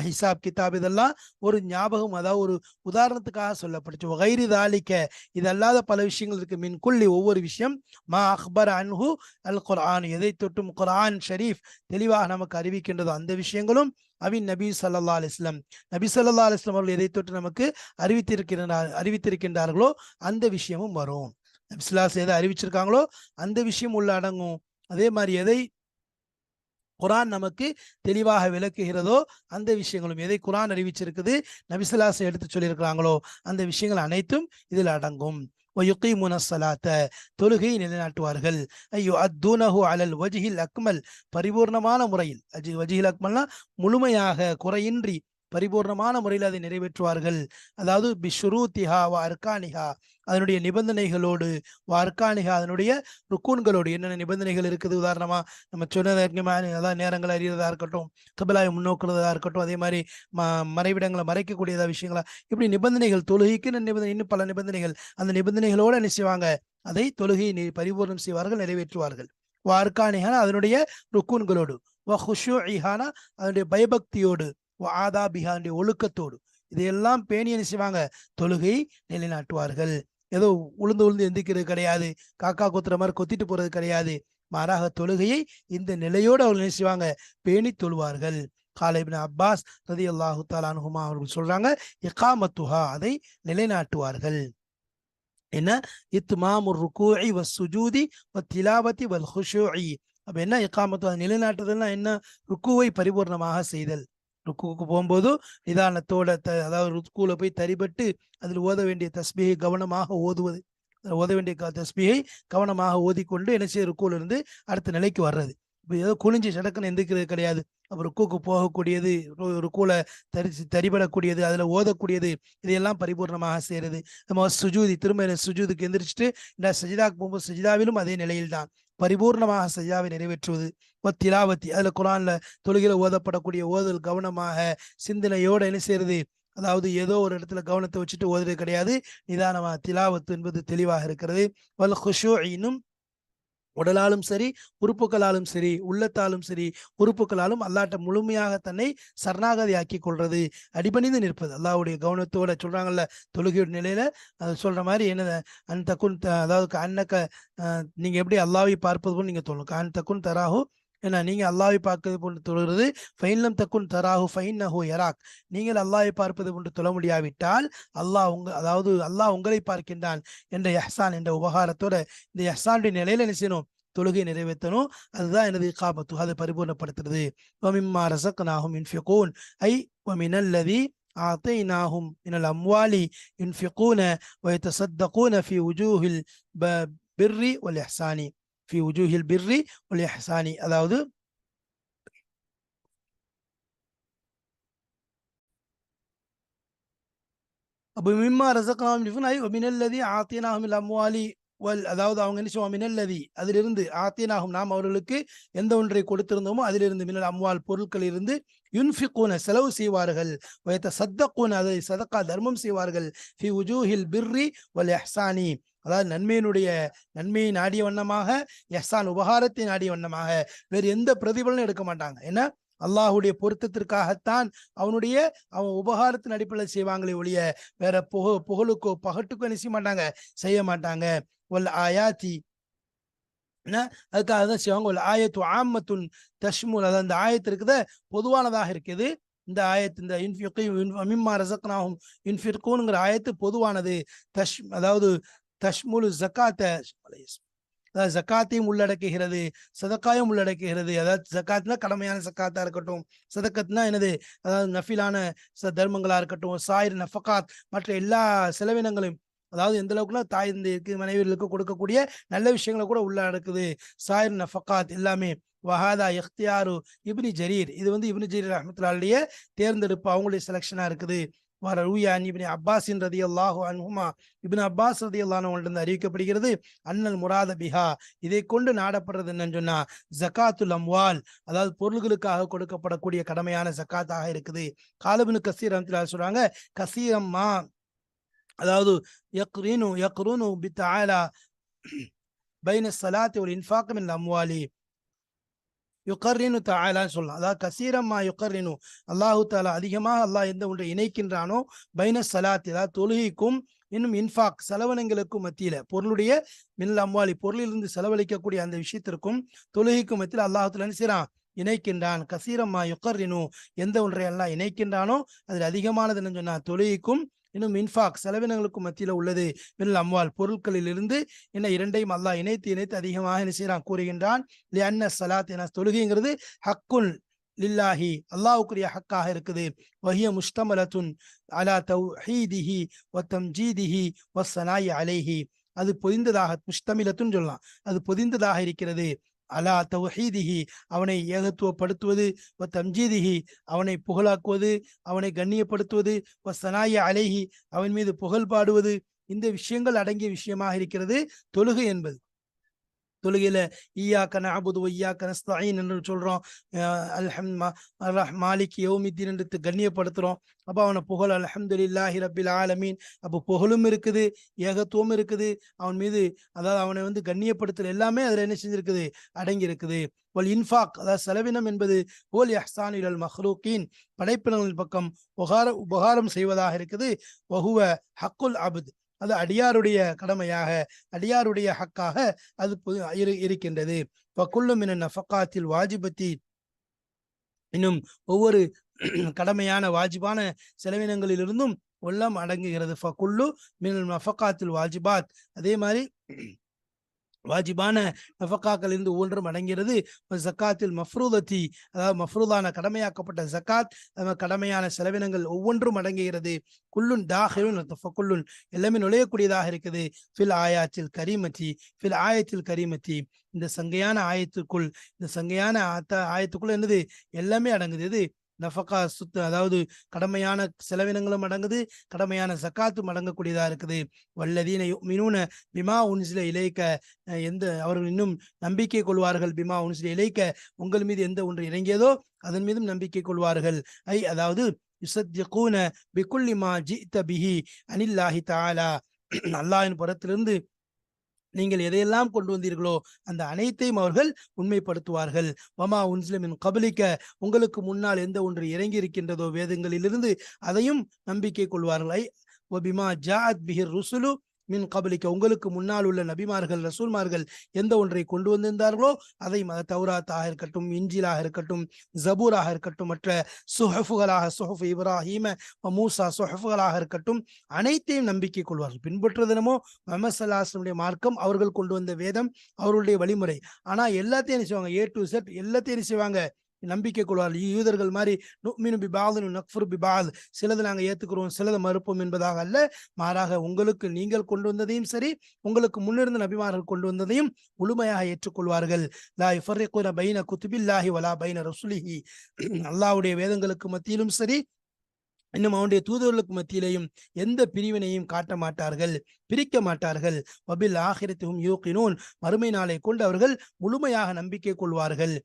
ஹிசாப், கிதாப், இதெல்லாம் ஒரு ஞாபகம், அதாவது ஒரு உதாரணத்துக்காக சொல்லப்பட்டுச்சு. கைரி தாலிக்க, இது அல்லாத பல விஷயங்கள் இருக்கு. மின் குல்லி, ஒவ்வொரு விஷயம், மா அக்பர் அன்ஹு அல் குர்ஆன், எதை தொட்டும் குர்ஆன் ஷரீஃப் தெளிவாக நமக்கு அறிவிக்கின்றதோ அந்த விஷயங்களும் அவின் நபி ஸல்லல்லாஹு அலைஹி வஸல்லம், நபி ஸல்லல்லாஹு அலைஹி வஸல்லம் அவர்கள் எதை தொட்டு நமக்கு அறிவித்திருக்கின்றார்களோ அந்த விஷயமும் வரும். நபி ஸல்லல்லாஹு அலைஹி வஸல்லம் எதை அறிவிச்சிருக்காங்களோ அந்த விஷயம் உள்ள அடங்கும். அதே மாதிரி எதை குர்ஆன் நமக்கு தெளிவாக விளக்குகிறதோ அந்த விஷயங்களும், எதை குர்ஆன் அறிவிச்சிருக்குது, நபி ஸல்லல்லாஹு அலைஹி வஸல்லம் எடுத்து சொல்லியிருக்கிறாங்களோ அந்த விஷயங்கள் அனைத்தும் இதில் அடங்கும். ويقيمون الصلاة, தொழுகையை நிலைநாட்டுவார்கள். ஐயோ அத்தூனஹு அலல் வஜ்ஹில் அக்மல், பரிபூர்ணமான முறையில், வஜ்ஹில் அக்மல்னா முழுமையாக, குறையின்றி பரிபூர்ணமான முறையில் அதை நிறைவேற்றுவார்கள். அதாவது பிஷ்ரூத்திஹா வ அர்கானிஹா, அதனுடைய நிபந்தனைகளோடு, வ அர்கானிஹா, அதனுடைய ருக்கூன்களோடு. என்னென்ன நிபந்தனைகள் இருக்குது, உதாரணமா நம்ம சொன்னதற்கு, அதாவது நேரங்களை அறியறதா இருக்கட்டும், கிபிலாவை முன்னோக்குறதா இருக்கட்டும், அதே மாதிரி மறைவிடங்களை மறைக்கக்கூடியதா விஷயங்களா, இப்படி நிபந்தனைகள், தொழுகைக்கு நிபந்தனை, இன்னும் பல நிபந்தனைகள், அந்த நிபந்தனைகளோடு என்ன செய்வாங்க, அதை தொழுகையை பரிபூர்ணம் செய்வார்கள், நிறைவேற்றுவார்கள். வ அர்கானிஹானா, அதனுடைய ருக்கூன்களோடு, வ ஹுஷூஇஹானா, அதனுடைய பயபக்தியோடு, வ ஆதாபிஹா, அதனுடைய ஒழுக்கத்தோடு, இதையெல்லாம் பேணி என்ன செய்வாங்க, தொழுகை நிலைநாட்டுவார்கள். ஏதோ உளுந்து உளுந்து எந்திக்கிறது கிடையாது, காக்கா கொத்துற மாதிரி கொத்திட்டு போறது கிடையாது. மாறாக தொழுகையை இந்த நிலையோடு அவர்கள் என்ன செய்வாங்க, பேணி தொழுவார்கள். கால இப்னு அப்பாஸ் ரலியல்லாஹு தஆலா அன்ஹுமா அவர்கள் சொல்றாங்க, இகாமத்துஹா, அதை நிலைநாட்டுவார்கள். என்ன, இத்மாமுர் ருக்கூஇ வஸ்ஸுஜூதி வத்திலாவத்தி வல் ஹுஷூஇ. அப்ப என்ன இகாமத்து, அதை நிலைநாட்டுதல்னா என்ன, ருக்குவை பரிபூர்ணமாக செய்தல். ருக்குவுக்கு போகும்போது நிதானத்தோட, அதாவது ருக்குல போய் தரிபட்டு அதில் ஓத வேண்டிய தஸ்பீஹை கவனமாக ஓதுவது, ஓத வேண்டிய தஸ்பீஹை கவனமாக ஓதிக்கொண்டு என்ன செய்ய, ருக்குல இருந்து அடுத்த நிலைக்கு வர்றது. இப்போ ஏதோ குனிஞ்சு சடக்குன்னு எந்திரிக்கிறது கிடையாது. அப்போ ருக்குக்கு போகக்கூடியது, ருக்குல தரிபடக்கூடியது, அதில் ஓதக்கூடியது, இதையெல்லாம் பரிபூர்ணமாக செய்யறது. நம்ம சுஜூதி, திரும்ப சுஜூதுக்கு எந்திரிச்சிட்டு இந்த சஜிதாக்கு போகும்போது சஜிதாவிலும் அதே நிலையில்தான் பரிபூர்ணமாக சஜிதாவை நிறைவேற்றுவது. திலாவத்தி, அதில் குர்ஆன்ல தொழுகையில ஓதப்படக்கூடிய ஓதல் கவனமாக, சிந்தனையோட என்ன செய்யறது, அதாவது ஏதோ ஒரு இடத்துல கவனத்தை வச்சுட்டு ஓதுறது கிடையாது, நிதானமாக. திலாவத்து என்பது தெளிவாக இருக்கிறது. வல் ஹுஷூஇனும், உடலாலும் சரி, உறுப்புகளாலும் சரி, உள்ளத்தாலும் சரி, உறுப்புகளாலும் அல்லாட்ட முழுமையாக தன்னை சரணாகதி ஆக்கி கொள்றது, அடிபணிந்து நிற்பது. அல்லாஹ்வுடைய கவனத்தோட சொல்றாங்கல்ல, தொழுகையோட நிலையில சொல்ற மாதிரி என்னது, அன் தக்குன், அதாவது அன்னக்க, நீங்க எப்படி அல்லாஹ்வை பார்ப்பது போல் நீங்க தொழணும். அன் தக்குன் தராஹு, ஏன்னா நீங்க அல்லாஹ்வை பார்ப்பது போன்று தொழுகிறது. ஃபைன்லம் தக்குன் தராஹு ஃபைன்னஹு யராக், நீங்கள் அல்லாஹ்வை பார்ப்பது போன்று தொழ முடியாவிட்டால் அதாவது அல்லாஹ் உங்களை பார்க்கின்றான் என்ற இஹ்சான், என்ற உபகாரத்தோட, இந்த இஹ்சானுடைய நிலையில என்ன செய்யணும், தொழுகை நிறைவேற்றணும். அதுதான் எனது இகாமத்து, அதை பரிபூர்ணப்படுத்துறது. வமிம்மா ரஸக்னாஹும் யுன்ஃபிகூன், ஐ வமினல்லதி ஆத்தைனாஹும் மினல் அம்வாலி யுன்ஃபிகூன வயதஸத்தகூன ஃபி வுஜூஹில் பிர்ரி வல் இஹ்சானி, ஃபி வுஜூஹில் பிர்ரி வல் இஹ்சானி, அதாவது அப்போ மிம்மா ரஸக்னாஹும் யுன்ஃபிகூன், ஐ வமினல்லதி ஆத்தைனாஹும் மினல் அம்வாலி வல், அதாவது அவங்க என்ன செய்வோம், மினல்லதி, அதிலிருந்து, ஆத்தினாகும், நாம் அவர்களுக்கு எந்த ஒன்றை கொடுத்திருந்தோமோ அதிலிருந்து, மினல் அம்வால், பொருட்களில் இருந்து, யுன்ஃபிகூன, செலவு செய்வார்கள், வயதஸத்தகூன, அதை சதக்கா தர்மம் செய்வார்கள், ஃபி வுஜூஹில் பிர்ரி வல் இஹ்சானி, அதாவது நன்மையை நாடிய வண்ணமாக, இஹ்சான் உபகாரத்தை நாடிய வண்ணமாக, வேறு எந்த பிரதிபலனும் எடுக்க மாட்டாங்க. ஏன்னா அல்லாஹுடைய பொருத்தத்திற்காகத்தான், அவன் உபகாரத்தின் அடிப்படையில் செய்வாங்களே ஒழிய வேற புகழுக்கோ பகட்டுக்கோ என்ன செய்ய மாட்டாங்க, செய்ய மாட்டாங்க. வல் ஆயாத்தி, அதுக்காக தான் செய்வாங்க. வல் ஆயத்து ஆம்மத்துன் தஷ்முல், அதாவது அந்த ஆயத்து இருக்குத பொதுவானதாக இருக்குது. இந்த ஆயத்து, இந்த மிம்மா ரஸக்னாஹும் யுன்ஃபிகூன்ங்கிற ஆயத்து பொதுவானது. அதாவது தஷ்முலு ஜக்காத்த, அதாவது ஜக்காத்தையும் உள்ளடக்குகிறது, சதக்காயும் உள்ளடக்குகிறது. அதாவது ஜக்காத்னா கடமையான சக்காத்தா இருக்கட்டும், சதக்கத்னா என்னது, அதாவது நஃபிலான தர்மங்களா இருக்கட்டும், சாயிர் நஃபகாத், மற்ற எல்லா செலவினங்களையும், அதாவது எந்த அளவுக்குன்னா தாய் தந்தைக்கு, மனைவிகளுக்கு கொடுக்கக்கூடிய நல்ல விஷயங்களை கூட உள்ளடக்குது. சாயிர் நஃபகாத் எல்லாமே. வஹாதா இஹ்தியாரு இப்னி ஜரீர், இது வந்து இப்னு ஜரீர் ரஹ்மத்துல்லாஹி அலைஹி தேர்ந்தெடுப்பு, அவங்களுடைய செலக்ஷனா இருக்குது. வரூயான் இப்னு அப்பாஸின் ரதியல்லாஹு அன்ஹுமா, இப்னு அப்பாஸ் ரதியல்லாஹு அன்ஹுவிலிருந்து அறிவிக்கப்படுகிறது, அன்னல் முராத பிஹா, இதை கொண்டு நாடப்படுறது என்னன்னு சொன்னா ஜகாத்துல் அம்வால், அதாவது பொருள்களுக்காக கொடுக்கப்படக்கூடிய கடமையான ஜக்காத்தாக இருக்குது. காலிப்னு கஸீர் ரஹ்மத்துல்லாஹி சொல்றாங்க, கஸீரம்மா, அதாவது யக்ரூனு பித்தஆலா பைன ஸலாத்தி வல் இன்ஃபாக் மின் அம்வாலி யுகர்ரினு தஆலான்னு சொல்லலாம். அதாவது கசீரம்மா யுகர்ரினு, அல்லாஹு தாலா அதிகமாக அல்லாஹ் எந்த ஒன்றை இணைக்கின்றானோ பைன ஸலாத்தி, அதாவது தொழுகைக்கும் இன்னும் இன்ஃபாக் செலவனங்களுக்கும் மத்தியில, பொருளுடைய மின்னல் அம்வாலி பொருளிலிருந்து செலவழிக்கக்கூடிய அந்த விஷயத்திற்கும் தொழுகைக்கும் மத்தியில் அல்லாஹு தாலா என்ன செய்றான், இணைக்கின்றான். கசீரம்மா யுகர்ரினு, எந்த ஒன்றை எல்லாம் இணைக்கின்றானோ அதில் அதிகமானது என்னன்னு சொன்னா தொழுகைக்கும் இன்னும் இன்ஃபாக் செலவினங்களுக்கும் மத்தியில உள்ளது மின்னல் அம்வால் பொருட்களில் இருந்து என்ன இரண்டையும் அல்லாஹ் இணைத்து அதிகமாக என்ன செய்யறான் கூறுகின்றான். லிஅன்ன ஸலாத், என தொழுகைங்கிறது ஹக்குன் லில்லாஹி, அல்லாஹ்வுக்குரிய ஹக்காக இருக்குது. வஹிய முஷ்தமலத்துன் அலா தௌஹீதிஹி வ தம்ஜீதிஹி வ ஸனாஇ அலைஹி, அது பொதிந்ததாக, முஷ்தமிலத்துன்னு சொல்லலாம், அது பொதிந்ததாக இருக்கிறது. அலா தௌஹீதிஹி, அவனை ஏகத்துவப்படுத்துவது, வ தம்ஜீதிஹி, அவனை புகழாக்குவது, அவனை கண்ணியப்படுத்துவது, வ ஸனாஇ அலைஹி, அவன் மீது புகழ் பாடுவது, இந்த விஷயங்கள் அடங்கிய விஷயமாக இருக்கிறது தொழுகை என்பது. தொழுகையில ஈயாக்க நஅபுது வ ஈயாக்க நஸ்தஈன் என்று சொல்றோம், மாலிக் யௌமித்தீன் என்று கண்ணியப்படுத்துறோம். அப்ப அவனை புகழ் அல்ஹம்துலில்லாஹி ரப்பில் ஆலமீன், அப்போ புகழும் இருக்குது, ஏகத்துவம் இருக்குது, அவன் மீது, அதாவது அவனை வந்து கண்ணியப்படுத்தல் எல்லாமே அதுல என்ன செஞ்சிருக்குது, அடங்கி இருக்குது. வல் இன்ஃபாக், அதாவது செலவினம் என்பது ஓல் இஹ்சான் இலல் மஹ்லூகீன், படைப்பினங்களின் பக்கம் உபகாரம் செய்வதாக இருக்குது. வஹுவ ஹக்குல் அப்த், அது அடியாருடைய கடமையாக, அடியாருடைய ஹக்காக அது இருக்கின்றது. ஃபகுல்லு மினன் நஃபகாத்தில் வாஜிபத்தி, இன்னும் ஒவ்வொரு கடமையான வாஜிபான செலவினங்களிலிருந்தும் எல்லாம் அடங்குகிறது. ஃபகுல்லு மினல் நஃபகாத்தில் வாஜிபாத், அதே மாதிரி வாஜிபான நஃபகாக்கள் இருந்து ஒவ்வொன்றும் அடங்கிறது. ஜக்காத்தில் மஃப்ரூதத்தி, அதாவது மஃப்ரூதான கடமையாக்கப்பட்ட ஜக்காத், கடமையான செலவினங்கள் ஒவ்வொன்றும் அடங்குகிறது. குல்லுன் தாஹிலுன் ஃபகுல்லுன், எல்லாமே நுழையக்கூடியதாக இருக்குது. ஃபில் ஆயாத்தில் கரீமத்தி, ஃபில் ஆயத்தில் கரீமத்தி, இந்த சங்கையான ஆயத்துக்குள், இந்த சங்கையான ஆயத்துக்குள்ள என்னது எல்லாமே அடங்குது. இது நஃபகா சுத்த, அதாவது கடமையான செலவினங்களும் அடங்குது, கடமையான ஜக்காத்தும் அடங்கக்கூடியதா இருக்குது. வல்லதீன யுமினூன பிமா உன்சில இலைக்க, எந்த அவர்கள் இன்னும் நம்பிக்கை கொள்வார்கள், பிமா உன்சில இலைக்க, உங்கள் மீது எந்த ஒன்று இறங்கியதோ அதன் மீதும் நம்பிக்கை கொள்வார்கள். அதாவது யுஸத்திகூன பிகுல்லி மா ஜிஅத பிஹி அனில்லாஹி தஆலா, அல்லாஹ்வின் புறத்திலிருந்து நீங்கள் எதையெல்லாம் கொண்டு வந்தீர்களோ அந்த அனைத்தையும் அவர்கள் உண்மைப்படுத்துவார்கள். வமா உன்சில மின் கபலிக்க, உங்களுக்கு முன்னால் எந்த ஒன்று இறங்கி இருக்கின்றதோ வேதங்களிலிருந்து அதையும் நம்பிக்கை கொள்வார்கள். வபிமா ஜாஅத் பிஹிர் ருசுலு மின் கபலிக்க, உங்களுக்கு முன்னால் உள்ள நபிமார்கள் ரசூல்மார்கள் எந்த ஒன்றை கொண்டு வந்திருந்தார்களோ அதை, தௌராத்தாக இருக்கட்டும், இஞ்சிலாக இருக்கட்டும், ஜபூராக இருக்கட்டும், மற்ற சுஹஃபுகளாக, சுஹஃப் இப்ராஹீம மூசா சுஹஃபுகளாக இருக்கட்டும், அனைத்தையும் நம்பிக்கை கொள்வார்கள். பின்பற்றுவதனமோ முஹம்மது ஸல்லல்லாஹு அலைஹி வஸல்லம் மார்க்கம், அவர்கள் கொண்டு வந்த வேதம், அவர்களுடைய வழிமுறை. ஆனா எல்லாத்தையும் என்ன செய்வாங்க, ஏ டு செட் எல்லாத்தையும் என்ன செய்வாங்க, நம்பிக்கை கொள்வார்கள். யூதர்கள் மாதிரி நுஃமினு பிபாத் நக்ஃபுரு பிபாத், சிலது நாங்கள் ஏற்றுக்கிறோம், சிலதை மறுப்போம் என்பதாக அல்ல. மாறாக உங்களுக்கு நீங்கள் கொண்டு வந்ததையும் சரி, உங்களுக்கு முன்னிருந்த நபிமார்கள் கொண்டு வந்ததையும் முழுமையாக ஏற்றுக்கொள்வார்கள். லா யுஃபர்ரிகுன பைன குதுபில்லாஹி வலா பைன ரசுலிஹி, அல்லாஹ்வுடைய வேதங்களுக்கு மத்தியிலும் சரி, இன்னும் அவனுடைய தூதர்களுக்கு மத்தியிலேயும் எந்த பிரிவினையும் காட்ட மாட்டார்கள், பிரிக்க மாட்டார்கள். வபில் ஆஹிரத்துஹும் யூகினூன், மறுமை நாளை கொண்டு அவர்கள் முழுமையாக நம்பிக்கை கொள்வார்கள்.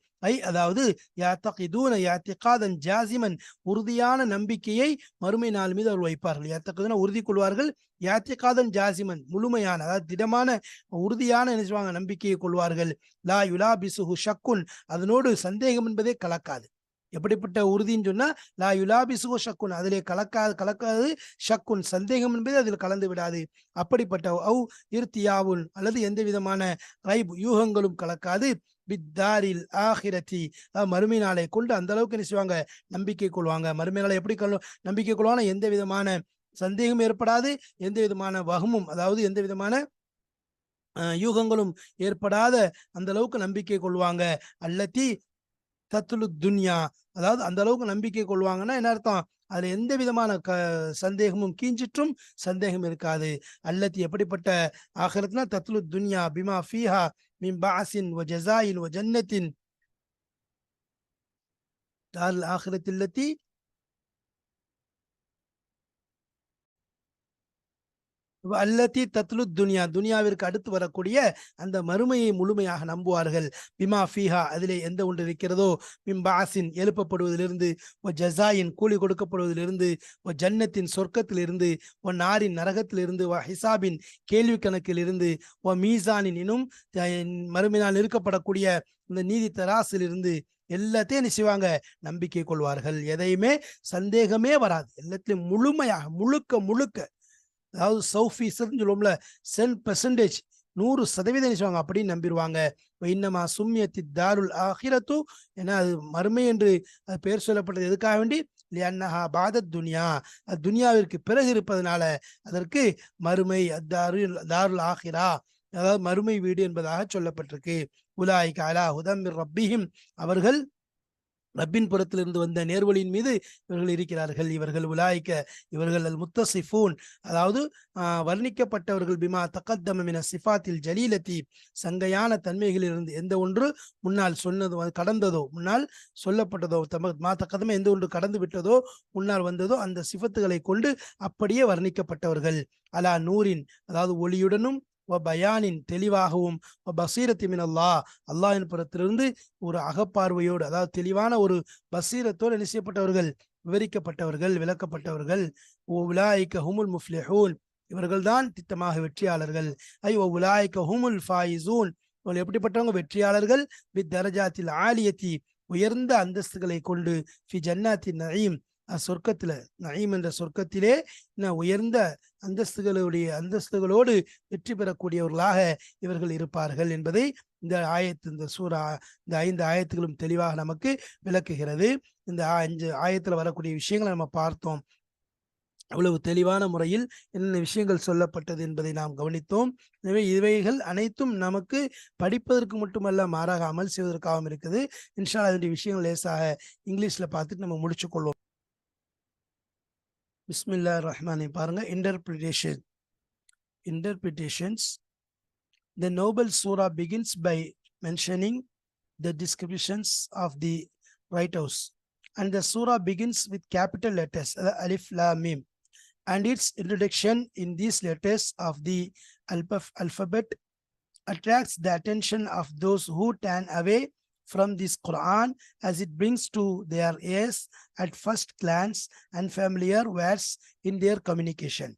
அதாவது யாத்தகிதூன யாத்திகாதன் ஜாசிமன், உறுதியான நம்பிக்கையை மறுமை நாள் மீது அவர்கள் வைப்பார்கள். யாத்தகிதூன உறுதி கொள்வார்கள், யாத்திகாதன் ஜாசிமன் முழுமையான, அதாவது திடமான உறுதியான என்ன செய்வாங்க, நம்பிக்கையை கொள்வார்கள். லா யுலாபிசுஹு ஷக்குன், அதனோடு சந்தேகம் என்பதே கலக்காது. எப்படிப்பட்ட உறுதின்னு சொன்னா, லா யுலாபிசுஹு ஷக்குன், அதிலே கலக்காது ஷக்குன், சந்தேகம் என்பது அதில் கலந்து விடாது. அப்படிப்பட்ட இர்தியாவுன், அல்லது எந்த விதமான ரைப் யூகங்களும் கலக்காது. பித்தாரில் ஆஹிரத்தி, மறுமை நாளை கொண்டு அந்த அளவுக்கு என்ன செய்வாங்க, நம்பிக்கை கொள்வாங்க. மறுமை நாளை எப்படி நம்பிக்கை கொள்வாங்க, எந்த விதமான சந்தேகம் ஏற்படாது, எந்த விதமான வகமும், அதாவது எந்த விதமான யூகங்களும் ஏற்படாத அந்த அளவுக்கு நம்பிக்கை கொள்வாங்க. அல்லத்தி தத்துலு துன்யா, அதாவது அந்த அளவுக்கு நம்பிக்கை கொள்வாங்கன்னா என்ன அர்த்தம், அதுல எந்த விதமான சந்தேகமும் கீஞ்சிற்றும் சந்தேகம் இருக்காது. அல்லத்தி, எப்படிப்பட்ட ஆகிரத்னா, தத்துலு துன்யா பிமா ஃபீஹா மின் பாஸின் வ ஜஸாயின் வ ஜன்னத்தின், தால் ஆகிரத்தில்லத்தி அல்லதி தத்லு துனியா, துனியாவிற்கு அடுத்து வரக்கூடிய அந்த மறுமையை முழுமையாக நம்புவார்கள். பிமா ஃபீஹா, அதிலே எந்த ஒன்று இருக்கிறதோ, பாசின் எழுப்பப்படுவதிலிருந்து, ஜசாயின் கூலி கொடுக்கப்படுவதிலிருந்து, ஜன்னத்தின் சொர்க்கத்திலிருந்து, நாரின் நரகத்திலிருந்து, ஹிசாபின் கேள்வி கணக்கிலிருந்து, மீசானின் இன்னும் மறுமையினால் இருக்கப்படக்கூடிய இந்த நீதி தராசிலிருந்து எல்லாத்தையும் என்ன செய்வாங்க, நம்பிக்கை கொள்வார்கள். எதையுமே சந்தேகமே வராது. எல்லாத்திலையும் முழுமையாக முழுக்க, அதாவது சௌஃபீஸ்ன்னு சொல்லுவோம்ல, 100% 100% செய்வாங்க, அப்படின்னு நம்பிடுவாங்க. இன்னமா சும்மியத்தி தாருல் ஆஹிரத்து, ஏன்னா அது மறுமை என்று அது பெயர் சொல்லப்பட்டது எதுக்காக வேண்டி, லியன்னஹா பாதத் துனியா, அது துனியாவிற்கு பிறகு இருப்பதனால அதற்கு மறுமை தாருல் ஆஹிரா, அதாவது மறுமை வீடு என்பதாக சொல்லப்பட்டிருக்கு. உலாயிக அலா ஹுதம் மிர் ரப்பிஹிம், அவர்கள் ரப்பின் புறத்திலிருந்து வந்த நேர்வழியின் மீது இவர்கள் இருக்கிறார்கள். இவர்கள் உலாய்க்க, இவர்கள் அல் முத்தசிஃபூன், அதாவது வர்ணிக்கப்பட்டவர்கள், பிமா தகத்தம மின சிஃபாத்தில் ஜலீலத்தி, சங்கையான தன்மைகளிலிருந்து எந்த ஒன்று முன்னால் சொன்னதோ கடந்ததோ, முன்னால் சொல்லப்பட்டதோ, மா தகத்தம எந்த ஒன்று கடந்து விட்டதோ முன்னால் வந்ததோ அந்த சிஃபத்துகளை கொண்டு அப்படியே வர்ணிக்கப்பட்டவர்கள். அலா நூரின், அதாவது ஒளியுடனும், பயானின் தெளிவாகவும், பசீரத்தி மின் அல்லாஹ், அல்லாஹின் புறத்திலிருந்து ஒரு அகப்பார்வையோடு, அதாவது தெளிவான ஒரு பசீரத்தோடு என்ன செய்யப்பட்டவர்கள், விவரிக்கப்பட்டவர்கள், விளக்கப்பட்டவர்கள். உலாயிக ஹுமுல் முஃப்லிஹூன், இவர்கள்தான் திட்டமாக வெற்றியாளர்கள். உலாயிக ஹுமுல் ஃபாயிசூன், இவர்கள் எப்படிப்பட்டவங்க, வெற்றியாளர்கள். வித் தரஜாத்தில் ஆலியத்தி, உயர்ந்த அந்தஸ்துகளை கொண்டு, ஃபி ஜன்னாத்தின் நயீம், சொர்க்கத்துல, நயீம் என்ற சொர்க்கத்திலே உயர்ந்த அந்தஸ்துகளோடு வெற்றி பெறக்கூடியவர்களாக இவர்கள் இருப்பார்கள் என்பதை இந்த ஆயத்து, இந்த சூரா, இந்த 5 ஆயத்துகளும் தெளிவாக நமக்கு விளக்குகிறது. இந்த 5 ஆயத்துல வரக்கூடிய விஷயங்களை நம்ம பார்த்தோம். அவ்வளவு தெளிவான முறையில் என்னென்ன விஷயங்கள் சொல்லப்பட்டது என்பதை நாம் கவனித்தோம். எனவே இவைகள் அனைத்தும் நமக்கு படிப்பதற்கு மட்டுமல்ல, மாறாக அமல் செய்வதற்காகவும் இருக்குது. இன்ஷா அல்லாஹ் அதனுடைய விஷயங்கள் லேசாக இங்கிலீஷ்ல பார்த்துட்டு நம்ம முடிச்சு கொள்வோம். பிஸ்மில்லாஹிர் ரஹ்மானிர் பாருங்க, interpretations. The noble surah begins by mentioning the descriptions of the writers, and the surah begins with capital letters alif lam mim, and its introduction in these letters of the alphabet attracts the attention of those who turn away from this Quran, as it brings to their ears at first glance and familiar words in their communication.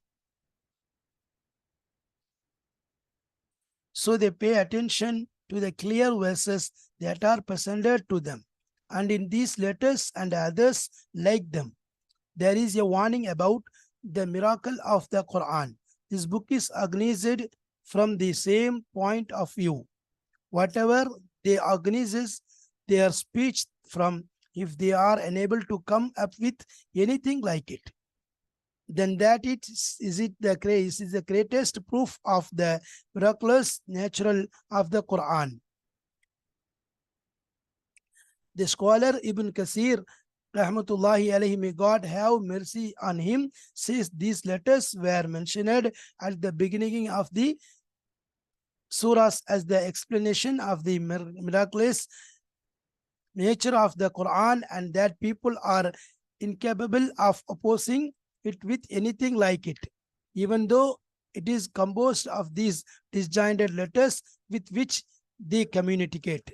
So they pay attention to the clear verses that are presented to them, and in these letters and others like them, there is a warning about the miracle of the Quran. This book is organized from the same point of view. Whatever they organize their speech from, if they are unable to come up with anything like it, then that is the greatest proof of the miraculous nature of the Quran. The scholar Ibn Kathir, rahmatullahi alayhi, may God have mercy on him, says these letters were mentioned at the beginning of the surahs as the explanation of the miraculous nature of the Quran, and that people are incapable of opposing it with anything like it, even though it is composed of these disjointed letters with which they communicate.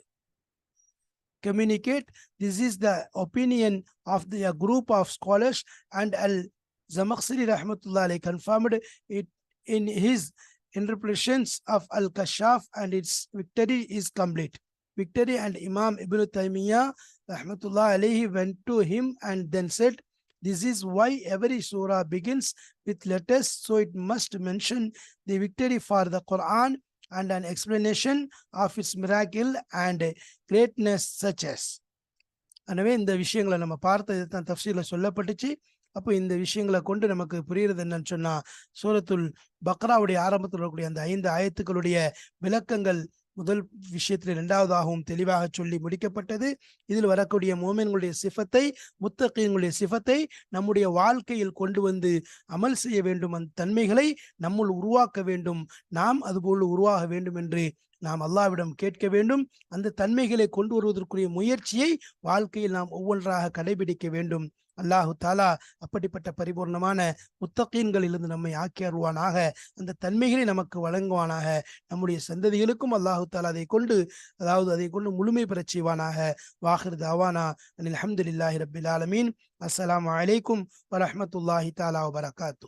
This is the opinion of a group of scholars, and Al-Zamakhshari rahmatullah alayhi confirmed it in his interpretations of Al-Kashaf, and its victory is complete. Victory. And Imam Ibn Taymiyyah rahmatullah alayhi went to him and then said, this is why every surah begins with letters, so it must mention the victory for the Quran and an explanation of its miracle and greatness such as. எனவே இந்த விஷயங்களை நம்ம பார்த்தது தான் தஃப்சீர்ல சொல்லப்பட்டுச்சு. அப்போ இந்த விஷயங்களை கொண்டு நமக்கு புரியுறது என்னன்னு சொன்னா, சூரத்துல் பக்ராவுடைய ஆரம்பத்தில் வரக்கூடிய அந்த 5 ஆயத்துக்களுடைய விளக்கங்கள் முதல் விஷயத்தில் 2வதாகவும் தெளிவாக சொல்லி முடிக்கப்பட்டது. இதில் வரக்கூடிய மோமின்களுடைய சிஃபத்தை, முத்தகீன்களுடைய சிஃபத்தை நம்முடைய வாழ்க்கையில் கொண்டு வந்து அமல் செய்ய வேண்டும், அந்த தன்மைகளை நம்முள் உருவாக்க வேண்டும், நாம் அதுபோல் உருவாக வேண்டும் என்று நாம் அல்லாஹ்விடம் கேட்க வேண்டும். அந்த தன்மைகளை கொண்டு வருவதற்குரிய முயற்சியை வாழ்க்கையில் நாம் ஒவ்வொன்றாக கடைபிடிக்க வேண்டும். அல்லாஹு தாலா அப்படிப்பட்ட பரிபூர்ணமான முத்தகீன்களிலிருந்து நம்மை ஆக்கி அருள்வானாக. அந்த தன்மைகளை நமக்கு வழங்குவானாக. நம்முடைய சந்ததிகளுக்கும் அல்லாஹு தாலா அதை கொண்டு முழுமை பெறச் செய்வானாக. வாஹிர் தாவானா அனில் அல்ஹம்துலில்லாஹி ரப்பில் ஆலமீன். அஸ்ஸலாமு அலைக்கும் வரஹ்மத்துல்லாஹி தஆலா வபரகாத்துஹு.